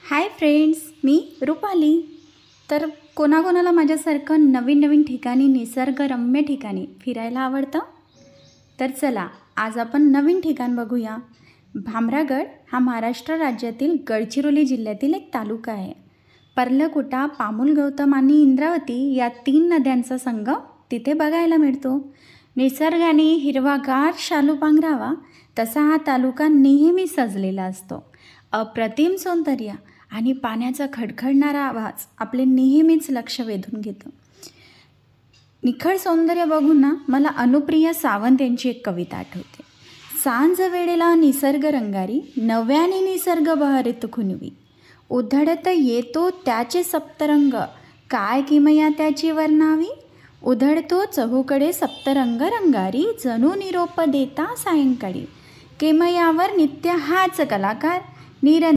Hi friends, मी रुपाली. तर कोणाकोणाला माझ्यासारखं नवीन नवीन ठिकाणी, निसर्गरम्य ठिकाणी फिरायला आवडतं? तर चला, आज आपण नवीन ठिकाण बघूया. भामरागड हा महाराष्ट्र राज्यातील गडचिरोली जिल्ह्यातील एक तालुका आहे. पर्लकोटा, पामुल गौतम आणि इंद्रावती या 3 नद्यांचा संगम तिथे बघायला मिळतो. निसर्गाने हिरवागार शालू पांघरावा तसा हा तालुका नेहमी सजलेला असतो. अप्रतिम सौंदर्य आणि पाण्याचा खडखडणारा आवाज आपले नेहमीच लक्ष वेधून घेतो. निखळ सौंदर्य बघून ना मला अनुप्रिया सावंत यांची एक कविता आठवते. सांज वेळेला निसर्ग रंगारी, नव्याने निसर्ग बहरित खुनवी. उधळत येतो त्याचे सप्तरंग, काय किमया त्याची वर्णावी. उधळतो चहूकडे सप्तरंग रंगारी, जणू निरोप देता सायंकाळी. केमयावर नित्य हाच कलाकार,